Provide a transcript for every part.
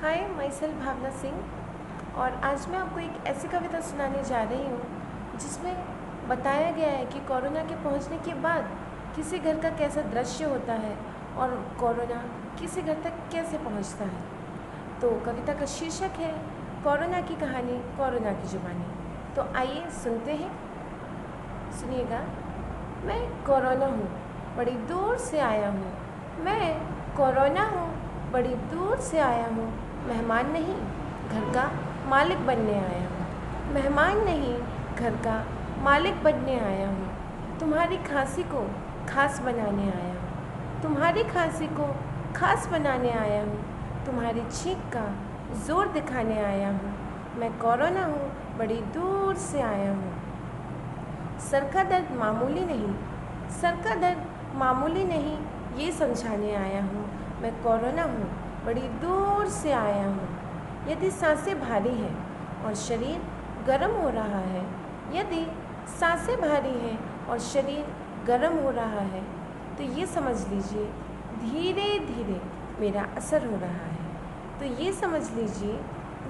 Hi, my self भावना सिंह। और आज मैं आपको एक ऐसी कविता सुनाने जा रही हूँ जिसमें बताया गया है कि कोरोना के पहुँचने के बाद किसी घर का कैसा दृश्य होता है और कोरोना किसी घर तक कैसे पहुँचता है। तो कविता का शीर्षक है कोरोना की कहानी, कोरोना की जुबानी। तो आइए सुनते हैं, सुनिएगा। मैं कोरोना हूँ, बड़ी दूर से आया हूँ। मैं कोरोना हूँ, बड़ी दूर से आया हूँ। मेहमान नहीं, घर का मालिक बनने आया हूँ। मेहमान नहीं, घर का मालिक बनने आया हूँ। तुम्हारी खांसी को खास बनाने आया हूँ। तुम्हारी खांसी को खास बनाने आया हूँ। तुम्हारी छींक का ज़ोर दिखाने आया हूँ। मैं कोरोना हूँ, बड़ी दूर से आया हूँ। सर का दर्द मामूली नहीं, सर का दर्द मामूली नहीं, ये समझाने आया हूँ। मैं कोरोना हूँ, बड़ी दूर से आया हूँ। यदि सांसें भारी हैं और शरीर गर्म हो रहा है, यदि सांसें भारी हैं और शरीर गर्म हो रहा है, तो ये समझ लीजिए धीरे धीरे मेरा असर हो रहा है। तो ये समझ लीजिए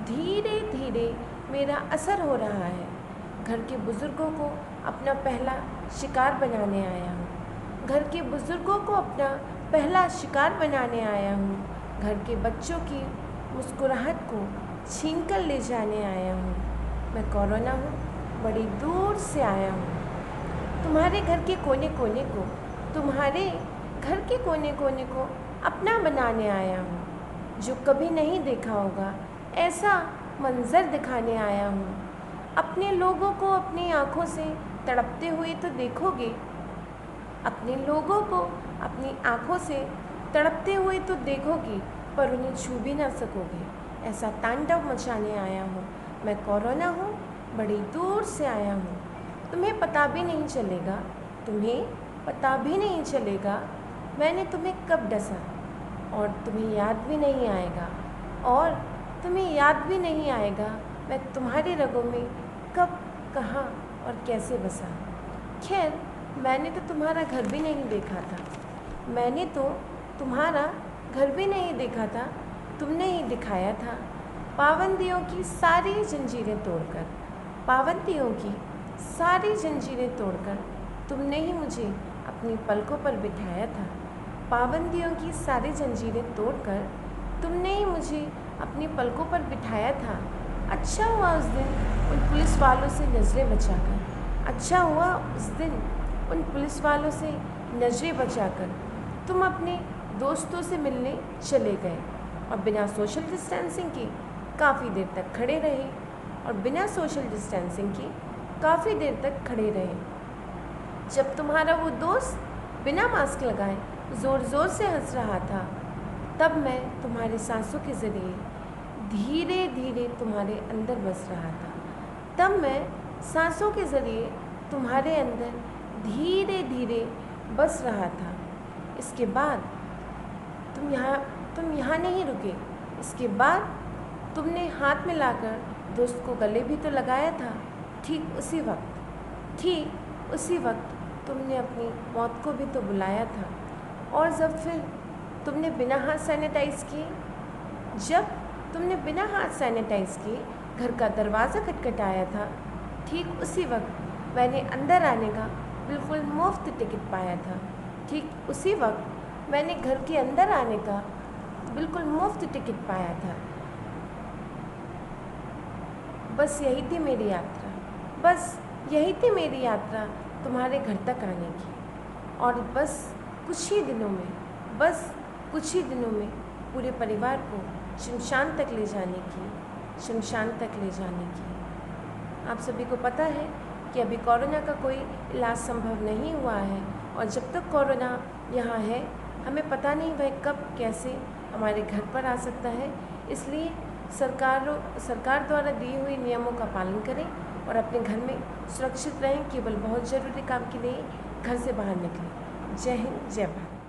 धीरे धीरे मेरा असर हो रहा है। घर के बुज़ुर्गों को अपना पहला शिकार बनाने आया हूँ। घर के बुज़ुर्गों को अपना पहला शिकार बनाने आया हूँ। घर के बच्चों की मुस्कुराहट को छीन कर ले जाने आया हूँ। मैं कोरोना हूँ, बड़ी दूर से आया हूँ। तुम्हारे घर के कोने कोने को, तुम्हारे घर के कोने कोने को अपना बनाने आया हूँ। जो कभी नहीं देखा होगा ऐसा मंज़र दिखाने आया हूँ। अपने लोगों को अपनी आँखों से तड़पते हुए तो देखोगे, अपने लोगों को अपनी आँखों से तड़पते हुए तो देखोगे, पर उन्हें छू भी ना सकोगे। ऐसा तांडव मचाने आया हूँ। मैं कोरोना हूँ, बड़ी दूर से आया हूँ। तुम्हें पता भी नहीं चलेगा, तुम्हें पता भी नहीं चलेगा मैंने तुम्हें कब डसा, और तुम्हें याद भी नहीं आएगा, और तुम्हें याद भी नहीं आएगा मैं तुम्हारे रगों में कब, कहाँ और कैसे बसा। खैर, मैंने तो तुम्हारा घर भी नहीं देखा था, मैंने तो तुम्हारा घर भी नहीं देखा था, तुमने ही दिखाया था। पाबंदियों की सारी जंजीरें तोड़कर, पाबंदियों की सारी जंजीरें तोड़कर तुमने ही मुझे अपनी पलकों पर बिठाया था। पाबंदियों की सारी जंजीरें तोड़कर तुमने ही मुझे अपनी पलकों पर बिठाया था। अच्छा हुआ उस दिन उन पुलिस वालों से नज़रें बचाकर, अच्छा हुआ उस दिन उन पुलिस वालों से नज़रें बचाकर तुम अपने दोस्तों से मिलने चले गए और बिना सोशल डिस्टेंसिंग के काफ़ी देर तक खड़े रहे, और बिना सोशल डिस्टेंसिंग के काफ़ी देर तक खड़े रहे। जब तुम्हारा वो दोस्त बिना मास्क लगाए ज़ोर ज़ोर से हंस रहा था, तब मैं तुम्हारे सांसों के ज़रिए धीरे धीरे तुम्हारे अंदर बस रहा था। तब मैं सांसों के ज़रिए तुम्हारे अंदर धीरे धीरे बस रहा था। इसके बाद तुम यहाँ नहीं रुके। इसके बाद तुमने हाथ मिलाकर दोस्त को गले भी तो लगाया था। ठीक उसी वक्त तुमने अपनी मौत को भी तो बुलाया था। और जब फिर तुमने बिना हाथ सैनिटाइज़ किए, जब तुमने बिना हाथ सैनिटाइज़ किए घर का दरवाज़ा खटखटाया था, ठीक उसी वक्त मैंने अंदर आने का बिल्कुल मुफ्त टिकट पाया था। ठीक उसी वक्त मैंने घर के अंदर आने का बिल्कुल मुफ्त टिकट पाया था। बस यही थी मेरी यात्रा, बस यही थी मेरी यात्रा तुम्हारे घर तक आने की। और बस कुछ ही दिनों में, बस कुछ ही दिनों में पूरे परिवार को शमशान तक ले जाने की, शमशान तक ले जाने की। आप सभी को पता है कि अभी कोरोना का कोई इलाज संभव नहीं हुआ है, और जब तक कोरोना यहाँ है हमें पता नहीं वह कब कैसे हमारे घर पर आ सकता है। इसलिए सरकार द्वारा दी हुई नियमों का पालन करें और अपने घर में सुरक्षित रहें। केवल बहुत ज़रूरी काम के लिए घर से बाहर निकलें। जय हिंद, जय भारत।